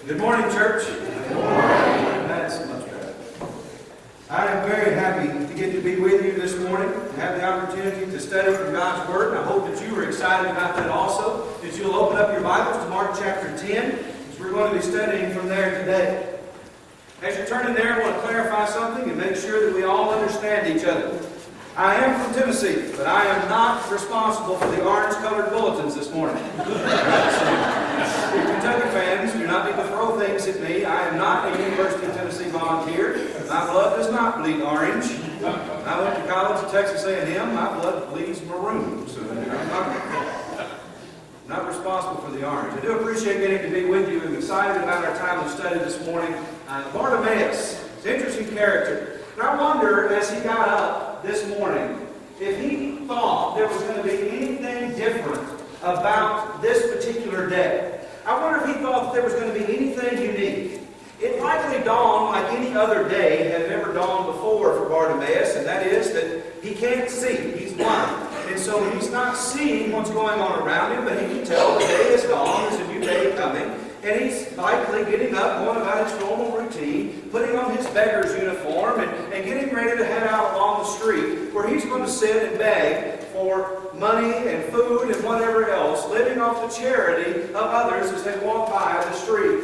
Good morning, church. Good morning. That's much better. I am very happy to get to be with you this morning and have the opportunity to study from God's Word. And I hope that you are excited about that also, that you'll open up your Bibles to Mark chapter 10, as we're going to be studying from there today. As you're turning there, I want to clarify something and make sure that we all understand each other. I am from Tennessee, but I am not responsible for the orange-colored bulletins this morning. Kentucky fans, do not need to throw things at me. I am not a University of Tennessee volunteer. My blood does not bleed orange. I went to college at Texas A&M. My blood bleeds maroon. So I'm not responsible for the orange. I do appreciate getting to be with you and excited about our time of study this morning. Bartimaeus is an interesting character. And I wonder, as he got up this morning, if he thought there was going to be anything different about this particular day. I wonder if he thought that there was going to be anything unique. It likely dawned like any other day had ever dawned before for Bartimaeus, and that is that he can't see. He's blind. And so he's not seeing what's going on around him, but he can tell the day is gone, there's a new day coming. And he's likely getting up, going about his normal routine, putting on his beggar's uniform, and getting ready to head out along the street where he's going to sit and beg for money and food and whatever else, living off the charity of others as they walk by the street.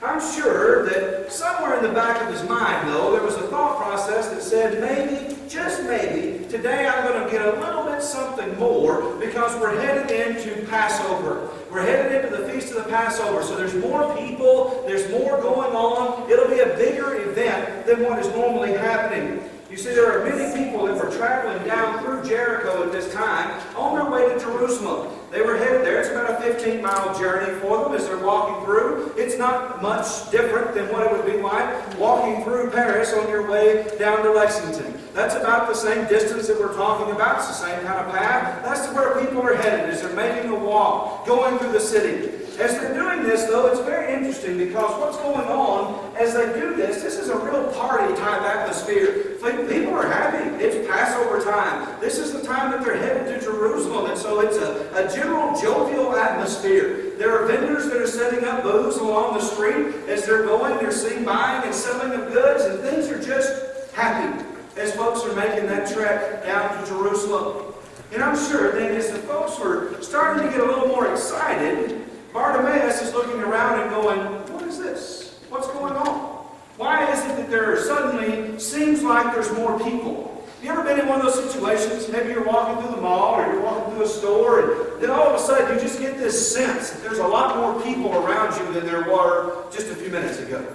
I'm sure that somewhere in the back of his mind, though, there was a thought process that said, maybe, just maybe, today I'm going to get a little bit something more because we're headed into Passover. We're headed into the Feast of the Passover, so there's more people, there's more going on. It'll be a bigger event than what is normally happening. You see, there are many people that were traveling down through Jericho at this time on their way to Jerusalem. They were headed there. It's about a 15-mile journey for them as they're walking through. It's not much different than what it would be like walking through Paris on your way down to Lexington. That's about the same distance that we're talking about. It's the same kind of path. That's where people are headed as they're making a walk, going through the city. As they're doing this, though, it's very interesting because what's going on as they do this, this is a real party-type atmosphere. People are happy. It's Passover time. This is the time that they're headed to Jerusalem, and so it's a general jovial atmosphere. There are vendors that are setting up booths along the street. As they're going, they're seen buying and selling of goods, and things are just happy as folks are making that trek down to Jerusalem. And I'm sure then as the folks were starting to get a little more excited, Bartimaeus is looking around and going, what is this? What's going on? Why is it that there suddenly seems like there's more people? You ever been in one of those situations? Maybe you're walking through the mall or you're walking through a store and then all of a sudden you just get this sense that there's a lot more people around you than there were just a few minutes ago.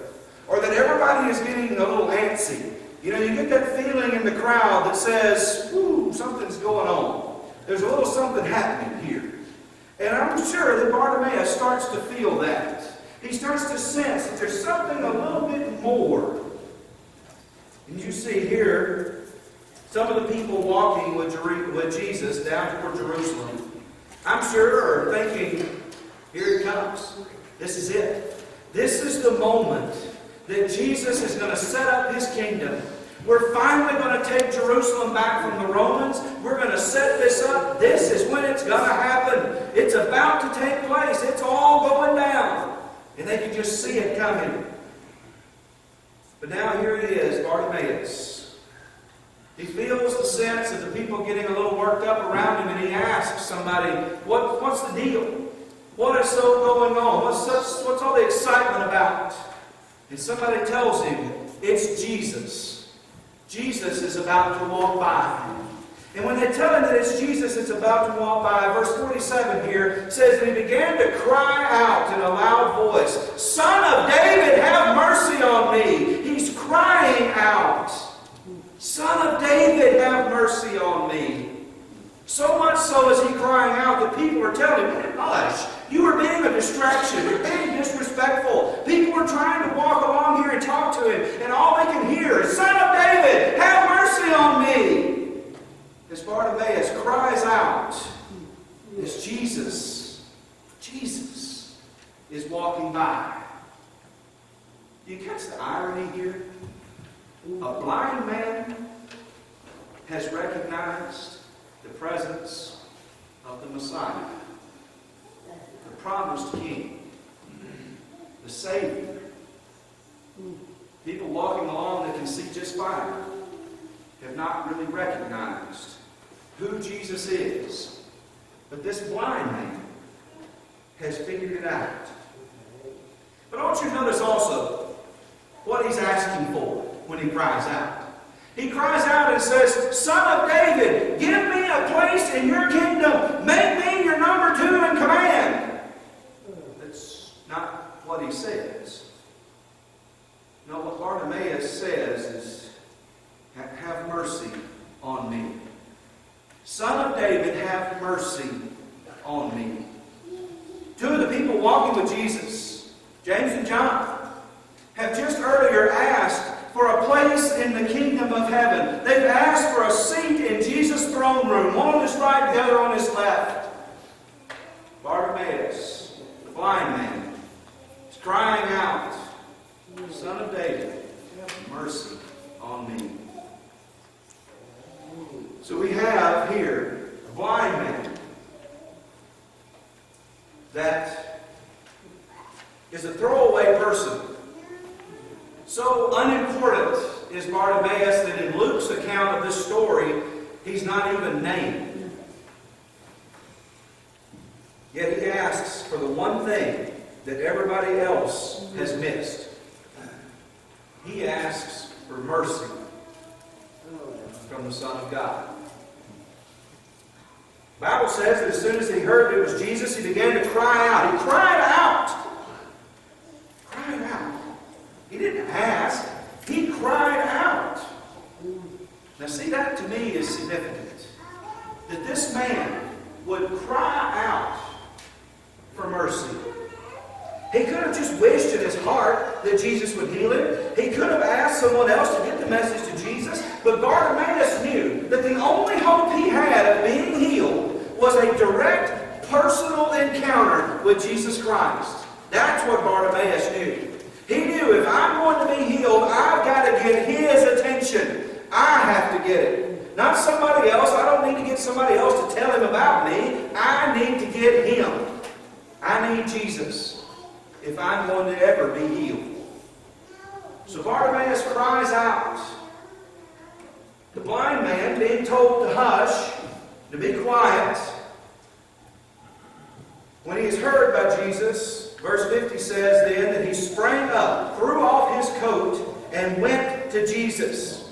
Or that everybody is getting a little antsy. You know, you get that feeling in the crowd that says, ooh, something's going on. There's a little something happening here. And I'm sure that Bartimaeus starts to feel that. He starts to sense that there's something a little bit more. And you see here, some of the people walking with Jesus down toward Jerusalem, I'm sure are thinking, here it comes. This is it. This is the moment that Jesus is going to set up His kingdom. We're finally going to take Jerusalem back from the Romans. We're going to set this up. This is when it's going to happen. It's about to take place. It's all going down. And they can just see it coming. But now here he is, Bartimaeus. He feels the sense of the people getting a little worked up around him, and he asks somebody, what's the deal? What is so going on? What's all the excitement about? And somebody tells him, it's Jesus. Jesus is about to walk by. And when they tell him that it's Jesus that's about to walk by, verse 47 here says that he began to cry out in a loud voice, Son of David, have mercy on me. He's crying out, Son of David, have mercy on me. So much so is he crying out that people are telling him, hush, you are being a distraction. You're being disrespectful. People are trying to walk along here and talk to him, and all they can hear is, Son of David, have mercy on me. As Bartimaeus cries out, as Jesus is walking by. Do you catch the irony here? A blind man has recognized the presence of the Messiah, the promised King. the Savior. People walking along that can see just fine have not really recognized who Jesus is. But this blind man has figured it out. But I want you to notice also what he's asking for when he cries out. He cries out and says, Son of David, give me a place in your kingdom. Make me your number 2 in command. That's not what he says. No, what Bartimaeus says is, have mercy on me. Son of David, have mercy on me. 2 of the people walking with Jesus, James and John, have just earlier asked for a place in the kingdom of heaven. They've asked for a seat in Jesus' throne room, one on his right, the other on his left. Bartimaeus, the blind man, is crying out, Son of David, have mercy on me. So we have here a blind man that is a throwaway person. So unimportant is Bartimaeus that in Luke's account of this story, he's not even named. Yet he asks for the one thing that everybody else has missed. He asks for mercy from the Son of God. The Bible says that as soon as he heard it was Jesus, he began to cry out. He cried out. Cried out. He didn't ask. He cried out. Now see, that to me is significant. That this man would cry out for mercy. He could have just wished in his heart that Jesus would heal him. He could have asked someone else to get the message to Jesus. But Bartimaeus knew that the only hope he had of being healed was a direct, personal encounter with Jesus Christ. That's what Bartimaeus knew. He knew if I'm going to be healed, I've got to get his attention. I have to get it. Not somebody else. I don't need to get somebody else to tell him about me. I need to get him. I need Jesus if I'm going to ever be healed. So Bartimaeus cries out. The blind man being told to hush, to be quiet. When he is heard by Jesus, verse 50 says then that he sprang up, threw off his coat, and went to Jesus.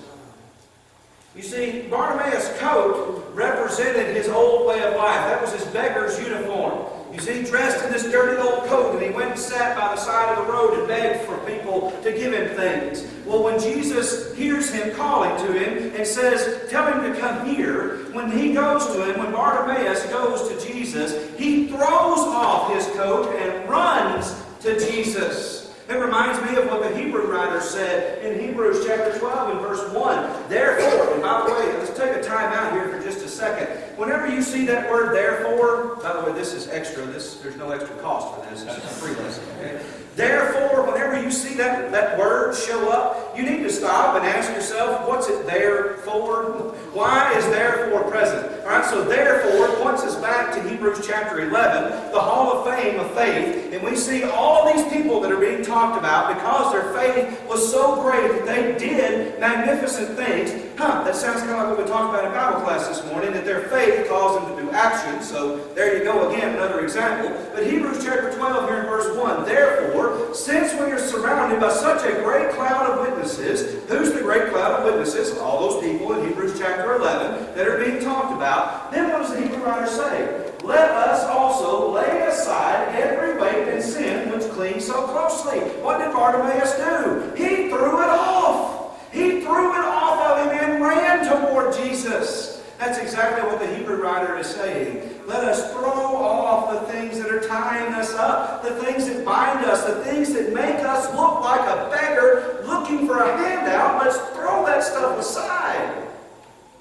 You see, Bartimaeus' coat represented his old way of life. That was his beggar's uniform. You see, dressed in this dirty old coat, and he went and sat by the side of the road and begged for people to give him things. Well, when Jesus hears him calling to him and says, tell him to come here, when he goes to him, when Bartimaeus goes to Jesus, he throws off his coat and runs to Jesus. It reminds me of what the Hebrew writer said in Hebrews chapter 12 and verse 1. Therefore, and by the way, let's take a time out here for just a second. Whenever you see that word therefore, by the way, this is extra. There's no extra cost for this. This is a free lesson. Okay? Therefore, whenever you see that word show up, you need to stop and ask yourself, what's it there for? Why is therefore present? All right, so therefore points us back to Hebrews chapter 11, the Hall of Fame of faith, and we see all these people that are being talked about because their faith was so great that they did magnificent things. That sounds kind of like what we talked about in Bible class this morning, that their faith caused them to do action. So there you go again, another example. But Hebrews chapter 12 here in verse 1, therefore, since we are surrounded by such a great cloud of witnesses, who's the great cloud of witnesses? All those people in Hebrews chapter 11 that are being talked about. Then what does the Hebrew writer say? Let us also lay aside every weight and sin which clings so closely. What did Bartimaeus do? He threw it off. He threw it off of him and ran toward Jesus. That's exactly what the Hebrew writer is saying. Let us throw off the things that are tying us up, the things that bind us, the things that make us look like a beggar looking for a handout. Let's throw that stuff aside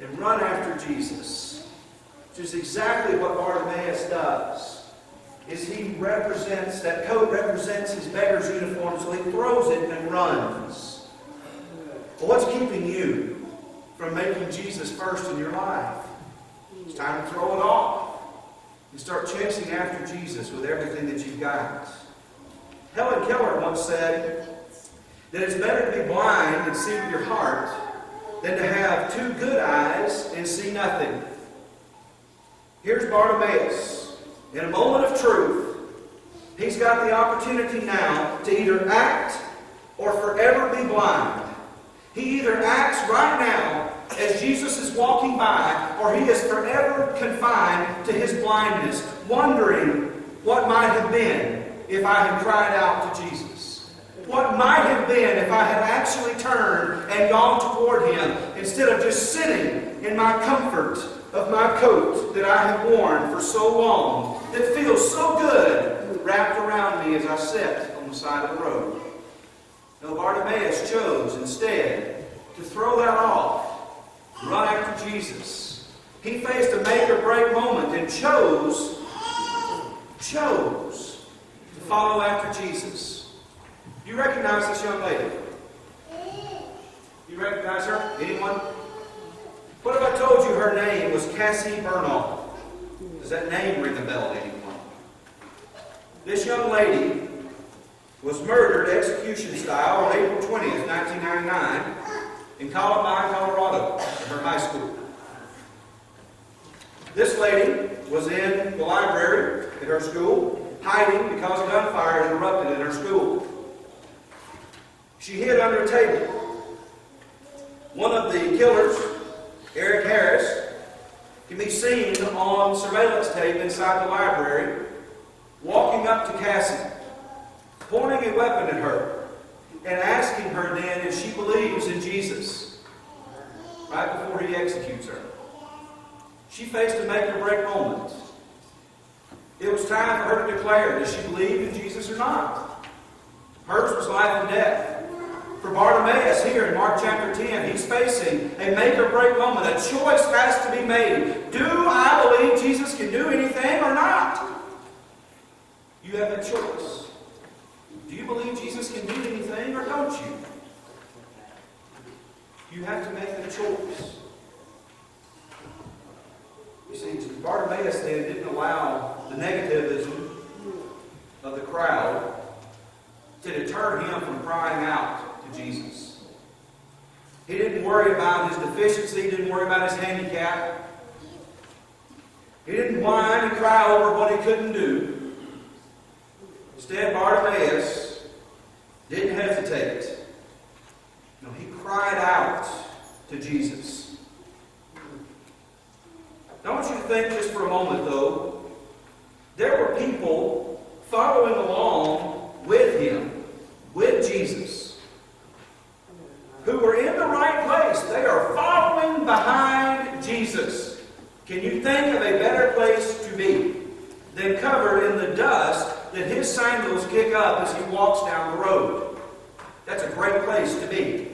and run after Jesus. Which is exactly what Bartimaeus does. Is he represents, that coat represents his beggar's uniform, so he throws it and runs. Well, what's keeping you from making Jesus first in your life? It's time to throw it off and start chasing after Jesus with everything that you've got. Helen Keller once said that it's better to be blind and see with your heart than to have two good eyes and see nothing. Here's Bartimaeus. In a moment of truth, he's got the opportunity now to either act or forever be blind. He either acts right now as Jesus is walking by, or he is forever confined to his blindness, wondering what might have been if I had cried out to Jesus. What might have been if I had actually turned and gone toward him instead of just sitting in my comfort of my coat that I have worn for so long, that feels so good wrapped around me as I sit on the side of the road. No, Bartimaeus chose instead to throw that off, run after Jesus. He faced a make or break moment and chose to follow after Jesus. You recognize this young lady? You recognize her? Anyone? What if I told you her name was Cassie Bernal? Does that name ring a bell to anyone? This young lady was murdered execution style on April 20th, 1999 in Columbine, Colorado, at her high school. This lady was in the library at her school, hiding because a gunfire had erupted in her school. She hid under a table. One of the killers, Eric Harris, can be seen on surveillance tape inside the library, walking up to Cassie, pointing a weapon at her, and asking her then if she believes in Jesus, right before he executes her. She faced a make-or-break moment. It was time for her to declare, does she believe in Jesus or not? Hers was life and death. For Bartimaeus here in Mark chapter 10, he's facing a make-or-break moment. A choice has to be made. Do I believe Jesus can do anything or not? You have a choice. Do you believe Jesus can do anything or don't you? You have to make the choice. You see, Bartimaeus then didn't allow the negativism of the crowd to deter him from crying out to Jesus. He didn't worry about his deficiency, he didn't worry about his handicap. He didn't whine and cry over what he couldn't do. Instead, Bartimaeus didn't hesitate. No, he cried out to Jesus. I want you to think just for a moment, though. There were people following along with him, with Jesus, who were in the right place. They are following behind Jesus. Can you think of a better place to be than covered in the dust that his sandals kick up as he walks down the road? That's a great place to be.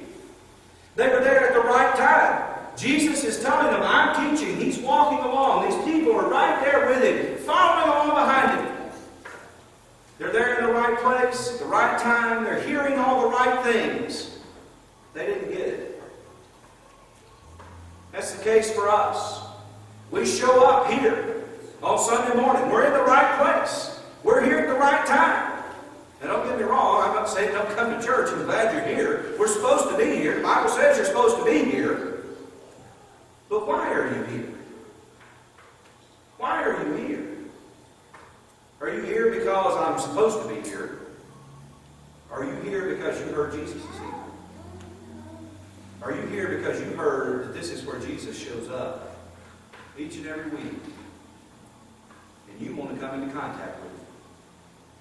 They were there at the right time. Jesus is telling them, I'm teaching. He's walking along. These people are right there with him, following along behind him. They're there in the right place, at the right time. They're hearing all the right things. They didn't get it. That's the case for us. We show up here on Sunday morning. We're in the right place. We're here at the right time. And don't get me wrong, I'm not saying don't come to church. I'm glad you're here. We're supposed to be here. The Bible says you're supposed to be here. But why are you here? Why are you here? Are you here because I'm supposed to be here? Are you here because you heard Jesus is here? Are you here because you heard that this is where Jesus shows up each and every week? And you want to come into contact with him.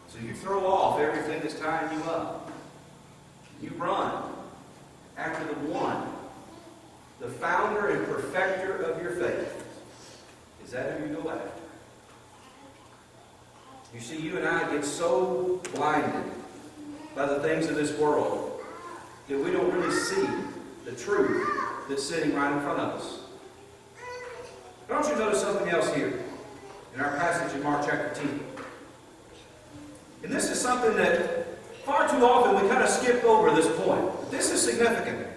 So you throw off everything that's tying you up. You run after the one, the founder and perfecter of your faith. Is that who you go after? You see, you and I get so blinded by the things of this world that we don't really see the truth that's sitting right in front of us. Don't you notice something else here in our passage in Mark chapter 10? And this is something that far too often we kind of skip over this point. This is significant.